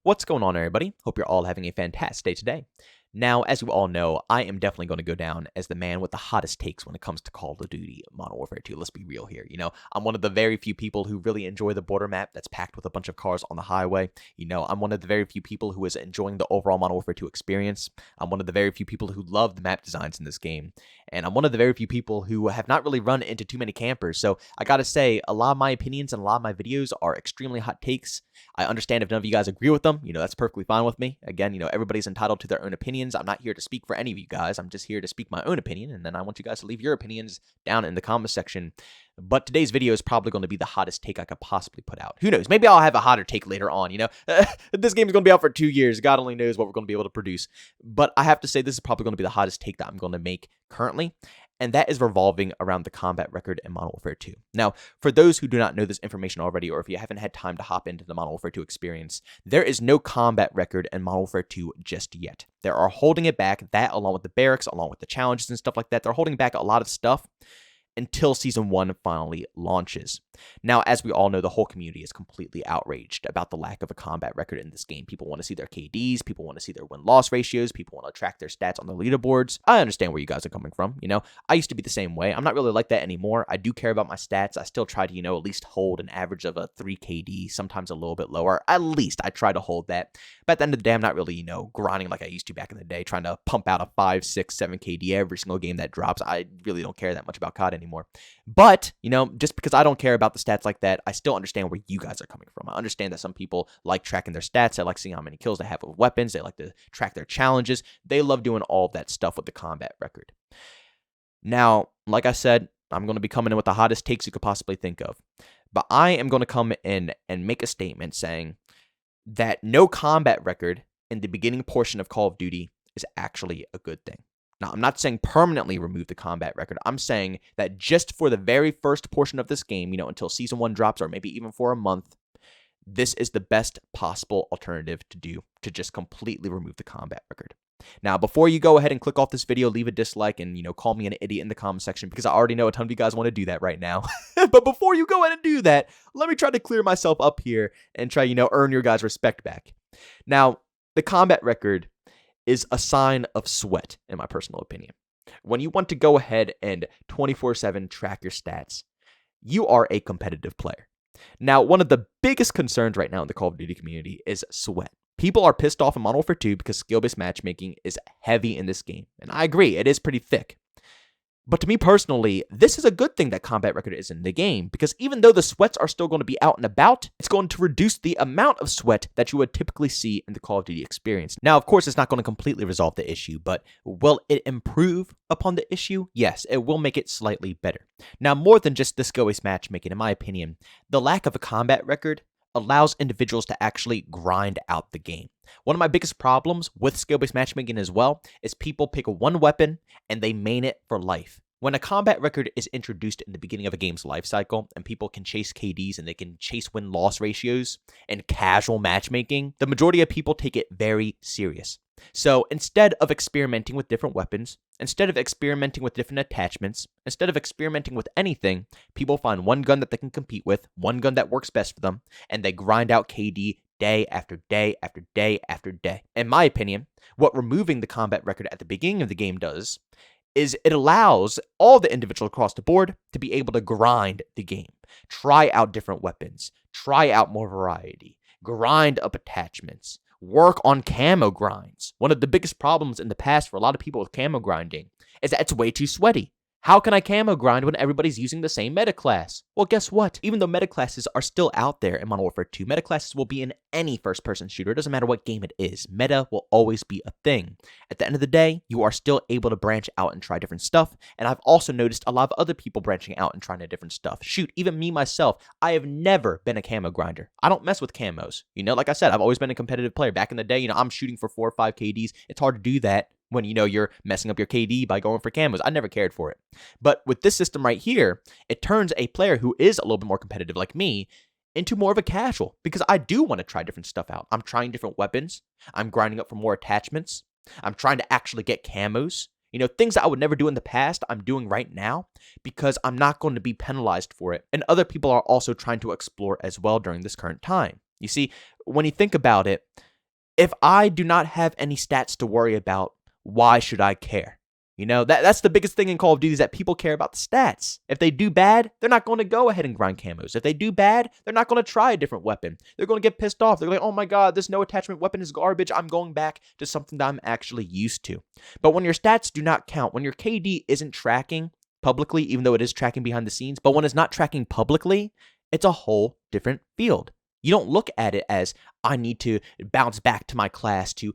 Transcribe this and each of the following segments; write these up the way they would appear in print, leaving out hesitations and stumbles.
What's going on, everybody? Hope you're all having a fantastic day today. Now, as you all know, I am definitely going to go down as the man with the hottest takes when it comes to Call of Duty Modern Warfare 2. Let's be real here. I'm one of the very few people who really enjoy the border map that's packed with a bunch of cars on the highway. I'm one of the very few people who is enjoying the overall Modern Warfare 2 experience. I'm one of the very few people who love the map designs in this game. And I'm one of the very few people who have not really run into too many campers. So I gotta say, a lot of my opinions and a lot of my videos are extremely hot takes. I understand if none of you guys agree with them, that's perfectly fine with me. Again, everybody's entitled to their own opinions. I'm not here to speak for any of you guys. I'm just here to speak my own opinion, and then I want you guys to leave your opinions down in the comment section. But today's video is probably going to be the hottest take I could possibly put out. Who knows? Maybe I'll have a hotter take later on, This game's going to be out for 2 years. God only knows what we're going to be able to produce. But I have to say this is probably going to be the hottest take that I'm going to make currently. And that is revolving around the combat record in Modern Warfare 2. Now, for those who do not know this information already, or if you haven't had time to hop into the Modern Warfare 2 experience, there is no combat record in Modern Warfare 2 just yet. They are holding it back, that along with the barracks, along with the challenges and stuff like that. They're holding back a lot of stuff until Season 1 finally launches. Now, as we all know, the whole community is completely outraged about the lack of a combat record in this game. People want to see their KDs, people want to see their win-loss ratios, people want to track their stats on the leaderboards. I understand where you guys are coming from, I used to be the same way. I'm not really like that anymore. I do care about my stats. I still try to, at least hold an average of a 3 KD, sometimes a little bit lower. At least I try to hold that. But at the end of the day, I'm not really, grinding like I used to back in the day, trying to pump out a 5, 6, 7 KD every single game that drops. I really don't care that much about COD anymore. But, just because I don't care about the stats like that, I still understand where you guys are coming from. I understand that some people like tracking their stats. They like seeing how many kills they have with weapons. They like to track their challenges. They love doing all of that stuff with the combat record. Now, like I said, I'm going to be coming in with the hottest takes you could possibly think of. But I am going to come in and make a statement saying that no combat record in the beginning portion of Call of Duty is actually a good thing. Now, I'm not saying permanently remove the combat record. I'm saying that just for the very first portion of this game, until Season 1 drops, or maybe even for a month, this is the best possible alternative to do, to just completely remove the combat record. Now, before you go ahead and click off this video, leave a dislike and, call me an idiot in the comment section, because I already know a ton of you guys want to do that right now. But before you go ahead and do that, let me try to clear myself up here and try, earn your guys' respect back. Now, the combat record is a sign of sweat, in my personal opinion. When you want to go ahead and 24/7 track your stats, you are a competitive player. Now, one of the biggest concerns right now in the Call of Duty community is sweat. People are pissed off in Modern Warfare 2 because skill-based matchmaking is heavy in this game. And I agree, it is pretty thick. But to me personally, this is a good thing that combat record is in the game, because even though the sweats are still going to be out and about, it's going to reduce the amount of sweat that you would typically see in the Call of Duty experience. Now, of course, it's not going to completely resolve the issue, but will it improve upon the issue? Yes, it will make it slightly better. Now, more than just the skill-based matchmaking, in my opinion, the lack of a combat record allows individuals to actually grind out the game. One of my biggest problems with skill-based matchmaking as well is people pick one weapon and they main it for life. When a combat record is introduced in the beginning of a game's life cycle and people can chase KDs and they can chase win-loss ratios and casual matchmaking, the majority of people take it very serious. So instead of experimenting with different weapons, instead of experimenting with different attachments, instead of experimenting with anything, people find one gun that they can compete with, one gun that works best for them, and they grind out KD day after day after day after day. In my opinion, what removing the combat record at the beginning of the game does is it allows all the individuals across the board to be able to grind the game, try out different weapons, try out more variety, grind up attachments, work on camo grinds. One of the biggest problems in the past for a lot of people with camo grinding is that it's way too sweaty. How can I camo grind when everybody's using the same meta class? Well, guess what? Even though meta classes are still out there in Modern Warfare 2, meta classes will be in any first-person shooter. It doesn't matter what game it is. Meta will always be a thing. At the end of the day, you are still able to branch out and try different stuff. And I've also noticed a lot of other people branching out and trying different stuff. Shoot, even me myself, I have never been a camo grinder. I don't mess with camos. Like I said, I've always been a competitive player. Back in the day, I'm shooting for 4 or 5 KDs. It's hard to do that when you're messing up your KD by going for camos. I never cared for it. But with this system right here, it turns a player who is a little bit more competitive like me into more of a casual, because I do want to try different stuff out. I'm trying different weapons. I'm grinding up for more attachments. I'm trying to actually get camos. Things that I would never do in the past, I'm doing right now because I'm not going to be penalized for it. And other people are also trying to explore as well during this current time. You see, when you think about it, If I do not have any stats to worry about, why should I care? You know, that's the biggest thing in Call of Duty is that people care about the stats. If they do bad, they're not going to go ahead and grind camos. If they do bad, they're not going to try a different weapon. They're going to get pissed off. They're like, oh my god, this no attachment weapon is garbage. I'm going back to something that I'm actually used to. But when your stats do not count, when your KD isn't tracking publicly, even though it is tracking behind the scenes, but when it's not tracking publicly, it's a whole different field. You don't look at it as, I need to bounce back to my class to,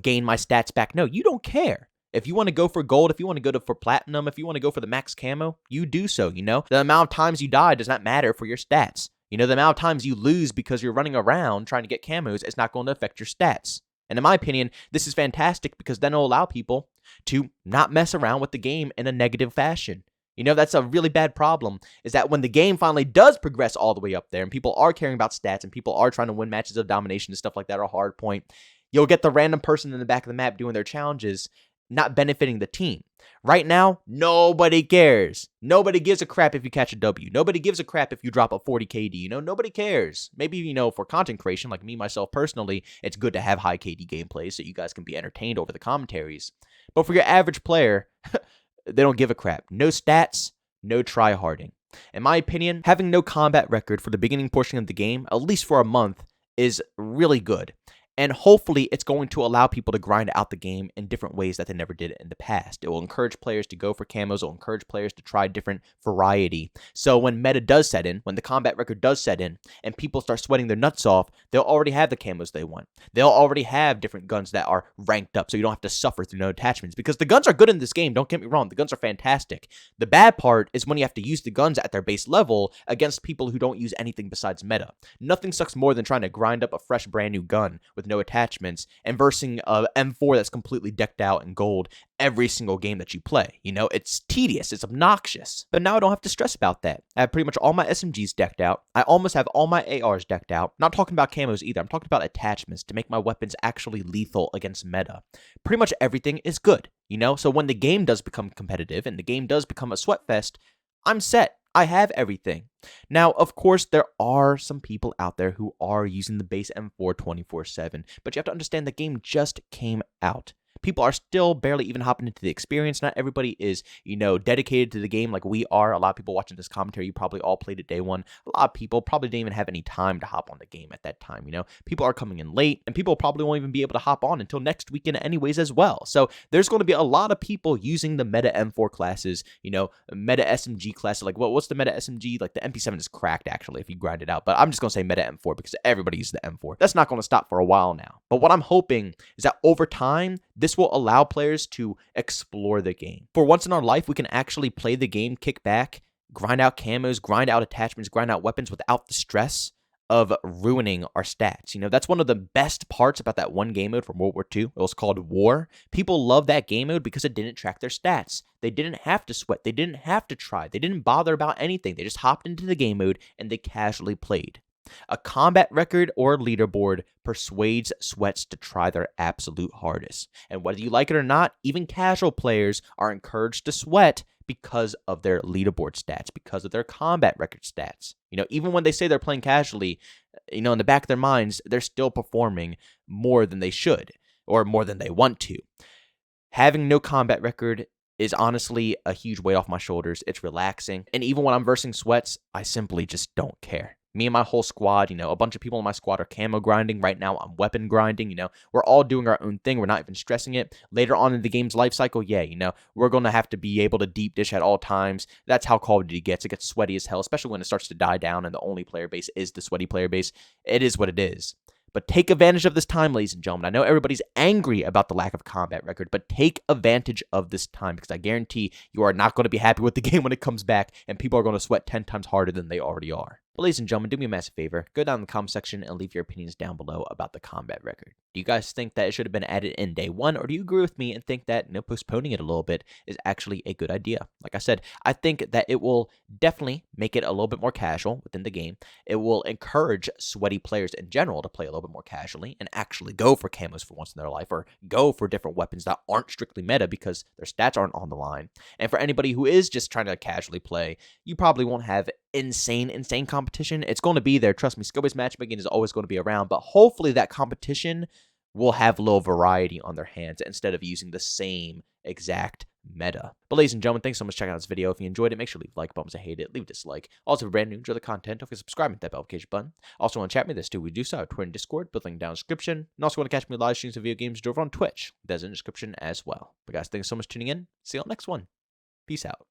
gain my stats back. No, you don't care. If you want to go for gold, if you want to go for platinum, if you want to go for the max camo, you do so, The amount of times you die does not matter for your stats. The amount of times you lose because you're running around trying to get camos is not going to affect your stats. And in my opinion, this is fantastic because then it'll allow people to not mess around with the game in a negative fashion. That's a really bad problem, is that when the game finally does progress all the way up there and people are caring about stats and people are trying to win matches of domination and stuff like that or hard point, you'll get the random person in the back of the map doing their challenges, not benefiting the team. Right now, nobody cares. Nobody gives a crap if you catch a W. Nobody gives a crap if you drop a 40 KD. Nobody cares. Maybe, for content creation, like me, myself, personally, it's good to have high KD gameplays so you guys can be entertained over the commentaries. But for your average player, they don't give a crap. No stats, no try-harding. In my opinion, having no combat record for the beginning portion of the game, at least for a month, is really good. And hopefully, it's going to allow people to grind out the game in different ways that they never did in the past. It will encourage players to go for camos. It will encourage players to try different variety. So when meta does set in, when the combat record does set in, and people start sweating their nuts off, they'll already have the camos they want. They'll already have different guns that are ranked up, so you don't have to suffer through no attachments. Because the guns are good in this game, don't get me wrong. The guns are fantastic. The bad part is when you have to use the guns at their base level against people who don't use anything besides meta. Nothing sucks more than trying to grind up a fresh, brand new gun with no attachments and versing a M4 that's completely decked out in gold every single game that you play. It's tedious, it's obnoxious. But now I don't have to stress about that. I have pretty much all my SMGs decked out. I almost have all my ARs decked out. Not talking about camos either. I'm talking about attachments to make my weapons actually lethal against meta. Pretty much everything is good, So when the game does become competitive and the game does become a sweat fest, I'm set. I have everything. Now, of course, there are some people out there who are using the base M4 24/7, but you have to understand the game just came out. People are still barely even hopping into the experience. Not everybody is, dedicated to the game like we are. A lot of people watching this commentary, you probably all played it day one. A lot of people probably didn't even have any time to hop on the game at that time, People are coming in late, and people probably won't even be able to hop on until next weekend anyways as well. So there's going to be a lot of people using the meta M4 classes, meta SMG classes. Like, what's the meta SMG? Like, the MP7 is cracked, actually, if you grind it out. But I'm just going to say meta M4 because everybody uses the M4. That's not going to stop for a while now. But what I'm hoping is that over time, this will allow players to explore the game. For once in our life, we can actually play the game, kick back, grind out camos, grind out attachments, grind out weapons without the stress of ruining our stats. That's one of the best parts about that one game mode from World War II. It was called War. People love that game mode because it didn't track their stats. They didn't have to sweat. They didn't have to try. They didn't bother about anything. They just hopped into the game mode and they casually played. A combat record or leaderboard persuades sweats to try their absolute hardest. And whether you like it or not, even casual players are encouraged to sweat because of their leaderboard stats, because of their combat record stats. Even when they say they're playing casually, in the back of their minds, they're still performing more than they should or more than they want to. Having no combat record is honestly a huge weight off my shoulders. It's relaxing. And even when I'm versing sweats, I simply just don't care. Me and my whole squad, a bunch of people in my squad are camo grinding. Right now, I'm weapon grinding, We're all doing our own thing. We're not even stressing it. Later on in the game's life cycle, we're going to have to be able to deep dish at all times. That's how Call of Duty gets. It gets sweaty as hell, especially when it starts to die down and the only player base is the sweaty player base. It is what it is. But take advantage of this time, ladies and gentlemen. I know everybody's angry about the lack of combat record, but take advantage of this time because I guarantee you are not going to be happy with the game when it comes back, and people are going to sweat 10 times harder than they already are. But ladies and gentlemen, do me a massive favor. Go down in the comment section and leave your opinions down below about the combat record. Do you guys think that it should have been added in day one, or do you agree with me and think that postponing it a little bit is actually a good idea? Like I said, I think that it will definitely make it a little bit more casual within the game. It will encourage sweaty players in general to play a little bit more casually and actually go for camos for once in their life, or go for different weapons that aren't strictly meta because their stats aren't on the line. And for anybody who is just trying to casually play, you probably won't have insane competition. It's going to be there. Trust me, skill-based matchmaking is always going to be around, but hopefully that competition will have a little variety on their hands instead of using the same exact meta. But ladies and gentlemen, thanks so much for checking out this video. If you enjoyed it, make sure to leave a like button if you hate it, leave a dislike. Also, if you're brand new, enjoy the content, don't forget to subscribe and hit that notification button. Also, want to chat with me, this too, we do so at Twitter and Discord, both link down in the description. And also want to catch me live streams of video games over on Twitch, that's in the description as well. But guys, thanks so much for tuning in. See you on the next one. Peace out.